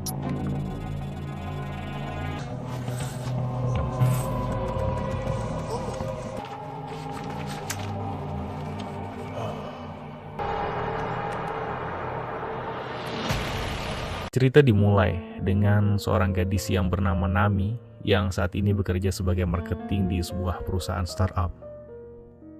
Cerita dimulai dengan seorang gadis yang bernama Nami yang saat ini bekerja sebagai marketing di sebuah perusahaan startup.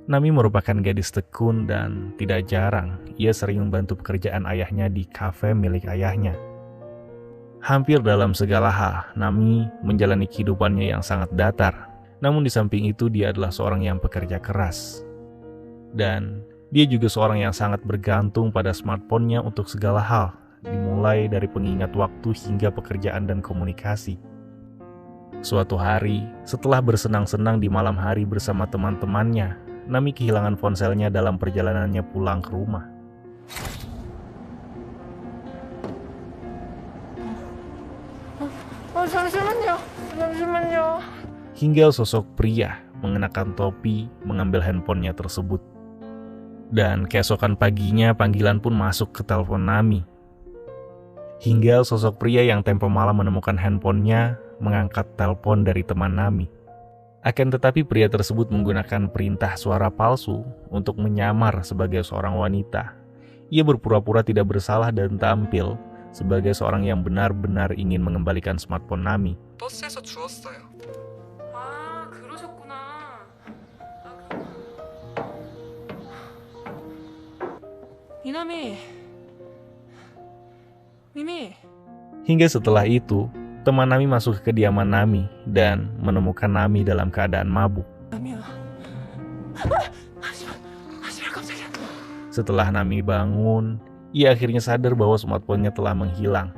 Nami merupakan gadis tekun dan tidak jarang ia sering membantu pekerjaan ayahnya di kafe milik ayahnya. Hampir dalam segala hal, Nami menjalani kehidupannya yang sangat datar. Namun di samping itu dia adalah seorang yang pekerja keras. Dan dia juga seorang yang sangat bergantung pada smartphone-nya untuk segala hal, dimulai dari pengingat waktu hingga pekerjaan dan komunikasi. Suatu hari, setelah bersenang-senang di malam hari bersama teman-temannya, Nami kehilangan ponselnya dalam perjalanannya pulang ke rumah. 잠시만요. Hingga sosok pria mengenakan topi mengambil handphonenya tersebut. Dan keesokan paginya panggilan pun masuk ke telepon Nami. Hingga sosok pria yang tempo malam menemukan handphonenya mengangkat telepon dari teman Nami. Akan tetapi pria tersebut menggunakan perintah suara palsu untuk menyamar sebagai seorang wanita. Ia berpura-pura tidak bersalah dan tampil sebagai seorang yang benar-benar ingin mengembalikan smartphone Nami. 버스에서 주웠어요. 그러셨구나. 미나미. 미미. Hingga setelah itu, teman Nami masuk ke kediaman Nami dan menemukan Nami dalam keadaan mabuk. 미야. 깜짝이야. Setelah Nami bangun, ia akhirnya sadar bahwa smartphone-nya telah menghilang.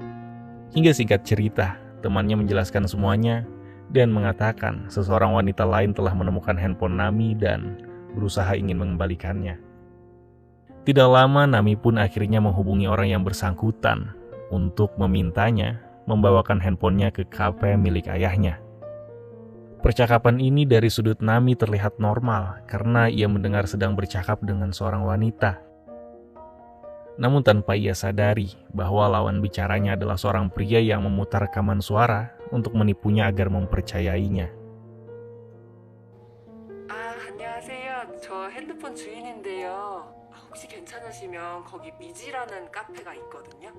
Hingga singkat cerita, temannya menjelaskan semuanya dan mengatakan seseorang wanita lain telah menemukan handphone Nami dan berusaha ingin mengembalikannya. Tidak lama Nami pun akhirnya menghubungi orang yang bersangkutan untuk memintanya membawakan handphonenya ke kafe milik ayahnya. Percakapan ini dari sudut Nami terlihat normal karena ia mendengar sedang bercakap dengan seorang wanita. Namun tanpa ia sadari bahwa lawan bicaranya adalah seorang pria yang memutar rekaman suara untuk menipunya agar mempercayainya. 안녕하세요. 저 핸드폰 주인인데요. 혹시 괜찮으시면 거기 미지라는 카페가 있거든요.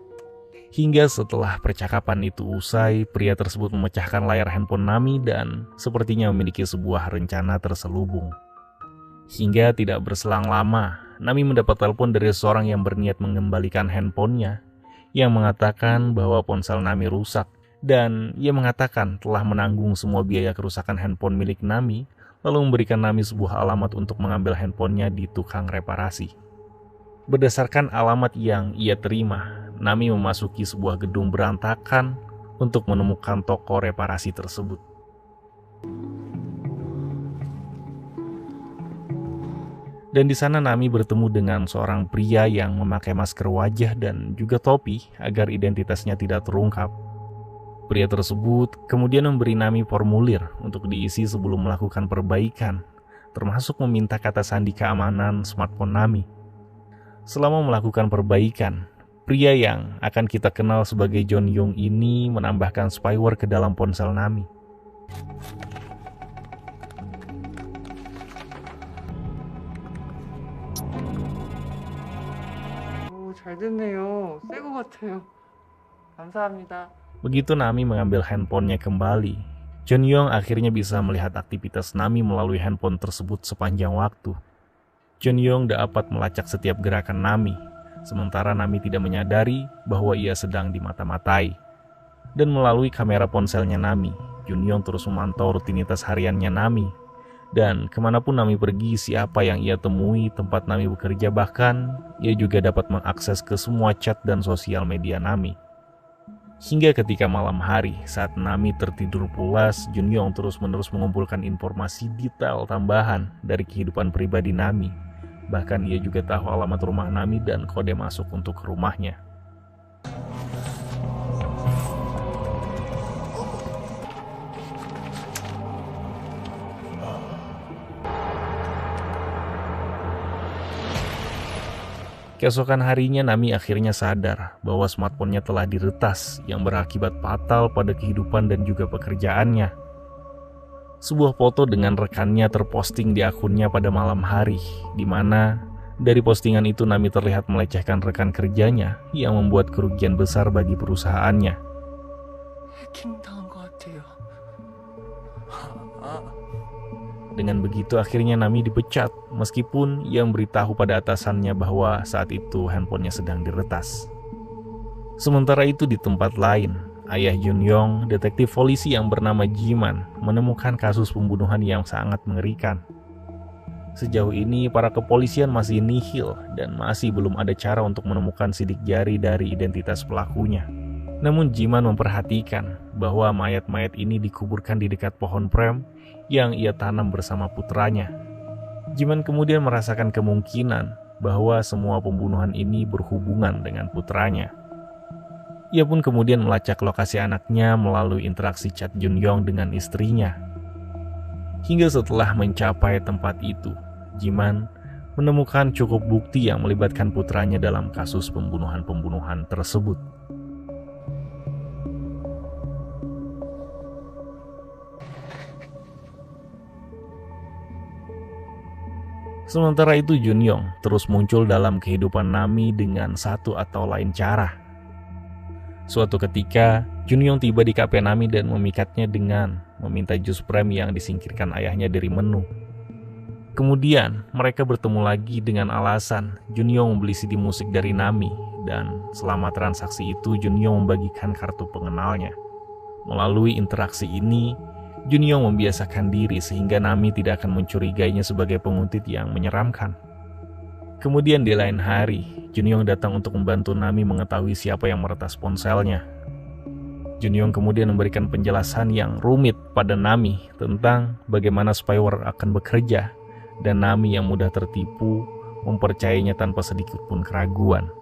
Hingga setelah percakapan itu usai, pria tersebut memecahkan layar handphone Nami dan sepertinya memiliki sebuah rencana terselubung. Hingga tidak berselang lama, Nami mendapat telepon dari seorang yang berniat mengembalikan handphonenya yang mengatakan bahwa ponsel Nami rusak dan ia mengatakan telah menanggung semua biaya kerusakan handphone milik Nami lalu memberikan Nami sebuah alamat untuk mengambil handphonenya di tukang reparasi. Berdasarkan alamat yang ia terima, Nami memasuki sebuah gedung berantakan untuk menemukan toko reparasi tersebut. Dan di sana Nami bertemu dengan seorang pria yang memakai masker wajah dan juga topi agar identitasnya tidak terungkap. Pria tersebut kemudian memberi Nami formulir untuk diisi sebelum melakukan perbaikan, termasuk meminta kata sandi keamanan smartphone Nami. Selama melakukan perbaikan, pria yang akan kita kenal sebagai John Young ini menambahkan spyware ke dalam ponsel Nami. 잘 됐네요. 새 거 같아요. 감사합니다. Begitu Nami mengambil handphonenya kembali, John Young akhirnya bisa melihat aktivitas Nami melalui handphone tersebut sepanjang waktu. John Young dapat melacak setiap gerakan Nami, sementara Nami tidak menyadari bahwa ia sedang dimata-matai. Dan melalui kamera ponselnya Nami, John Young terus memantau rutinitas hariannya Nami. Dan kemanapun Nami pergi, siapa yang ia temui, tempat Nami bekerja, bahkan ia juga dapat mengakses ke semua chat dan sosial media Nami. Hingga ketika malam hari, saat Nami tertidur pulas, John Young terus-menerus mengumpulkan informasi detail tambahan dari kehidupan pribadi Nami. Bahkan ia juga tahu alamat rumah Nami dan kode masuk untuk ke rumahnya. Keesokan harinya Nami akhirnya sadar bahwa smartphone-nya telah diretas yang berakibat fatal pada kehidupan dan juga pekerjaannya. Sebuah foto dengan rekannya terposting di akunnya pada malam hari, di mana dari postingan itu Nami terlihat melecehkan rekan kerjanya yang membuat kerugian besar bagi perusahaannya. 해킹당한 것 같아요. Dengan begitu akhirnya Nami dipecat, meskipun ia memberitahu pada atasannya bahwa saat itu handphonenya sedang diretas. Sementara itu di tempat lain, ayah Junyong, detektif polisi yang bernama Jiman, menemukan kasus pembunuhan yang sangat mengerikan. Sejauh ini para kepolisian masih nihil dan masih belum ada cara untuk menemukan sidik jari dari identitas pelakunya. Namun Jiman memperhatikan bahwa mayat-mayat ini dikuburkan di dekat pohon prem yang ia tanam bersama putranya. Jiman kemudian merasakan kemungkinan bahwa semua pembunuhan ini berhubungan dengan putranya. Ia pun kemudian melacak lokasi anaknya melalui interaksi chat Junyong dengan istrinya. Hingga setelah mencapai tempat itu, Jiman menemukan cukup bukti yang melibatkan putranya dalam kasus pembunuhan-pembunuhan tersebut. Sementara itu Junyong terus muncul dalam kehidupan Nami dengan satu atau lain cara. Suatu ketika, Junyong tiba di kafe Nami dan memikatnya dengan meminta jus prem yang disingkirkan ayahnya dari menu. Kemudian, mereka bertemu lagi dengan alasan Junyong membeli CD musik dari Nami, dan selama transaksi itu Junyong membagikan kartu pengenalnya. Melalui interaksi ini, Junyong membiasakan diri sehingga Nami tidak akan mencurigainya sebagai penguntit yang menyeramkan. Kemudian di lain hari, Junyong datang untuk membantu Nami mengetahui siapa yang meretas ponselnya. Junyong kemudian memberikan penjelasan yang rumit pada Nami tentang bagaimana spyware akan bekerja, dan Nami yang mudah tertipu mempercayainya tanpa sedikit pun keraguan.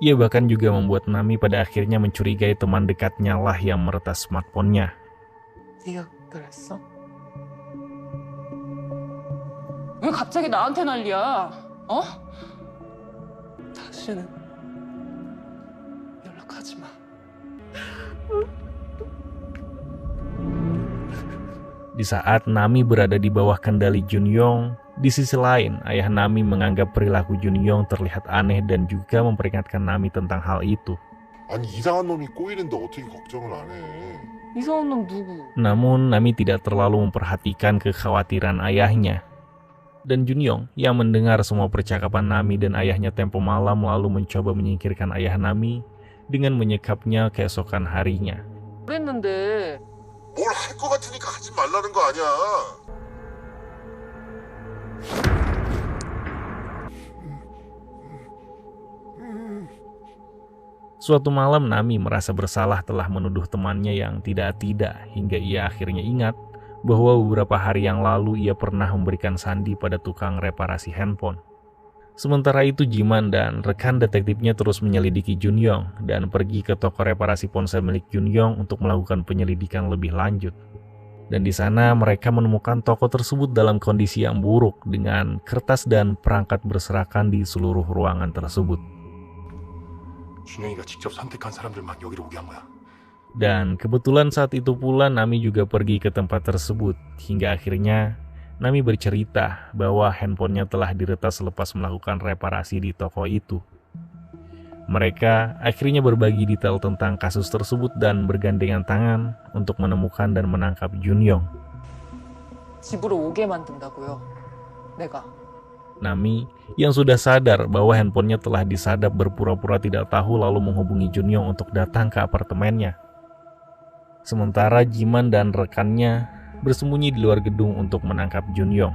Ia bahkan juga membuat Nami pada akhirnya mencurigai teman dekatnya lah yang meretas smartphone-nya. 네가 그랬어? 왜 갑자기 나한테 난리야? 어? 다시는 연락하지 마. Di saat Nami berada di bawah kendali Junyong, di sisi lain ayah Nami menganggap perilaku Junyong terlihat aneh dan juga memperingatkan Nami tentang hal itu. 아니 이상한 놈이 꼬이는데 어떻게 걱정을 안 해? 이상한 놈 누구? Namun Nami tidak terlalu memperhatikan kekhawatiran ayahnya. Dan Junyong yang mendengar semua percakapan Nami dan ayahnya tempo malam lalu mencoba menyingkirkan ayah Nami dengan menyekapnya keesokan harinya. 그랬는데 뭘 할 것 같으니까 하지 말라는 거 아니야? Suatu malam Nami merasa bersalah telah menuduh temannya yang tidak-tidak hingga ia akhirnya ingat bahwa beberapa hari yang lalu ia pernah memberikan sandi pada tukang reparasi handphone. Sementara itu Jiman dan rekan detektifnya terus menyelidiki Junyong dan pergi ke toko reparasi ponsel milik Junyong untuk melakukan penyelidikan lebih lanjut. Dan di sana mereka menemukan toko tersebut dalam kondisi yang buruk dengan kertas dan perangkat berserakan di seluruh ruangan tersebut. 준영이가 직접 선택한 사람들만 여기로 오게 한 거야. Dan kebetulan saat itu pula Nami juga pergi ke tempat tersebut hingga akhirnya Nami bercerita bahwa handphonenya telah diretas selepas melakukan reparasi di toko itu. Mereka akhirnya berbagi detail tentang kasus tersebut dan bergandengan tangan untuk menemukan dan menangkap Junyong. 집으로 오게 만든다고요. 내가. Nami yang sudah sadar bahwa handphonenya telah disadap berpura-pura tidak tahu lalu menghubungi Junyong untuk datang ke apartemennya. Sementara Jiman dan rekannya bersembunyi di luar gedung untuk menangkap Junyong.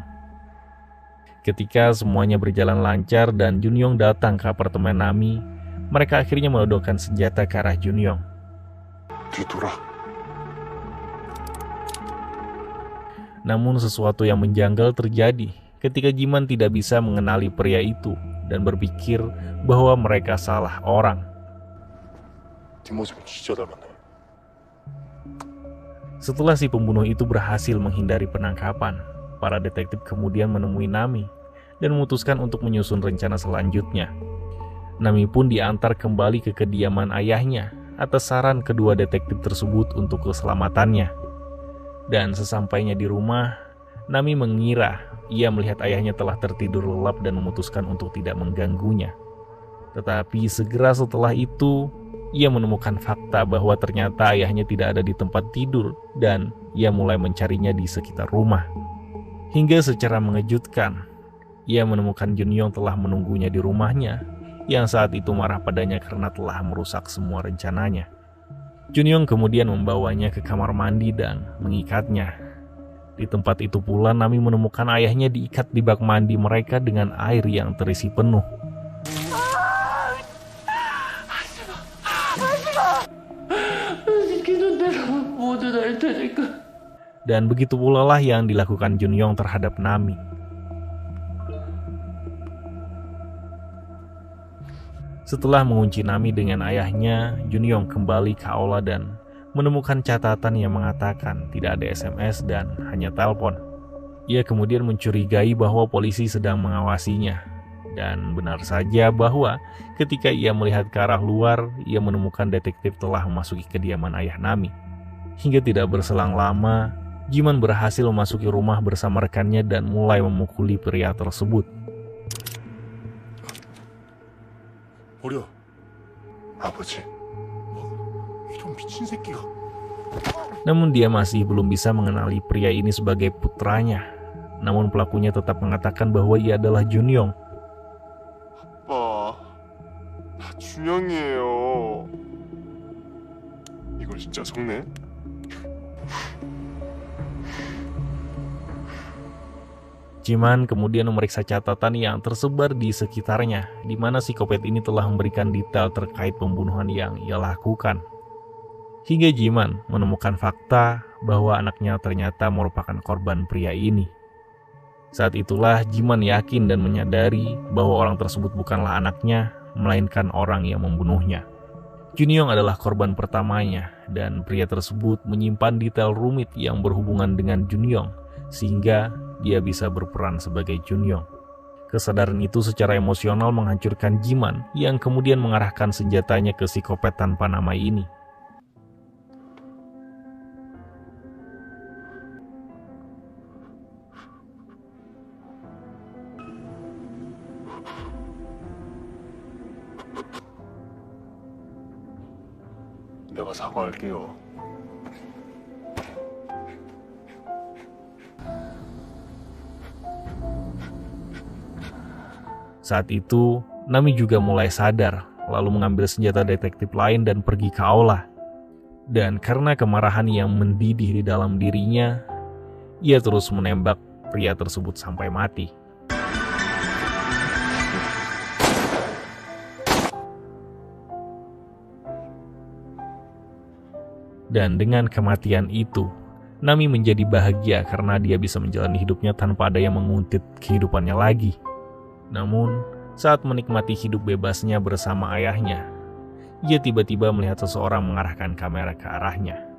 Ketika semuanya berjalan lancar dan Junyong datang ke apartemen Nami, mereka akhirnya menodongkan senjata ke arah Junyong. 뒤돌아. Namun sesuatu yang menjanggal terjadi ketika Jiman tidak bisa mengenali pria itu dan berpikir bahwa mereka salah orang. 뒷모습이 진짜 닮았네. Setelah si pembunuh itu berhasil menghindari penangkapan, para detektif kemudian menemui Nami dan memutuskan untuk menyusun rencana selanjutnya. Nami pun diantar kembali ke kediaman ayahnya atas saran kedua detektif tersebut untuk keselamatannya. Dan sesampainya di rumah, Nami mengira ia melihat ayahnya telah tertidur lelap dan memutuskan untuk tidak mengganggunya. Tetapi segera setelah itu, ia menemukan fakta bahwa ternyata ayahnya tidak ada di tempat tidur dan ia mulai mencarinya di sekitar rumah. Hingga secara mengejutkan, ia menemukan Junyoung telah menunggunya di rumahnya yang saat itu marah padanya karena telah merusak semua rencananya. Junyoung kemudian membawanya ke kamar mandi dan mengikatnya. Di tempat itu pula Nami menemukan ayahnya diikat di bak mandi mereka dengan air yang terisi penuh. Dan begitu pula lah yang dilakukan Junyoung terhadap Nami. Setelah mengunci Nami dengan ayahnya, Junyoung kembali ke aula dan menemukan catatan yang mengatakan tidak ada SMS dan hanya telepon. Ia kemudian mencurigai bahwa polisi sedang mengawasinya. Dan benar saja bahwa ketika ia melihat ke arah luar, ia menemukan detektif telah memasuki kediaman ayah Nami. Hingga tidak berselang lama, Jiman berhasil memasuki rumah bersama rekannya dan mulai memukuli pria tersebut. 어려. 아버지. 이런 미친 새끼가. Namun dia masih belum bisa mengenali pria ini sebagai putranya. Namun pelakunya tetap mengatakan bahwa ia adalah Junyoung. 아빠. 나 준영이에요. 이걸 진짜 속네? Jiman kemudian memeriksa catatan yang tersebar di sekitarnya, di mana psikopat ini telah memberikan detail terkait pembunuhan yang ia lakukan. Hingga Jiman menemukan fakta bahwa anaknya ternyata merupakan korban pria ini. Saat itulah Jiman yakin dan menyadari bahwa orang tersebut bukanlah anaknya, melainkan orang yang membunuhnya. Junyoung adalah korban pertamanya, dan pria tersebut menyimpan detail rumit yang berhubungan dengan Junyoung, sehingga dia bisa berperan sebagai Junyoung. Kesadaran itu secara emosional menghancurkan Jiman yang kemudian mengarahkan senjatanya ke psikopat tanpa nama ini. 내가 사과할게요. Saat itu, Nami juga mulai sadar, lalu mengambil senjata detektif lain dan pergi ke aula. Dan karena kemarahan yang mendidih di dalam dirinya, ia terus menembak pria tersebut sampai mati. Dan dengan kematian itu, Nami menjadi bahagia karena dia bisa menjalani hidupnya tanpa ada yang menguntit kehidupannya lagi. Namun, saat menikmati hidup bebasnya bersama ayahnya, ia tiba-tiba melihat seseorang mengarahkan kamera ke arahnya.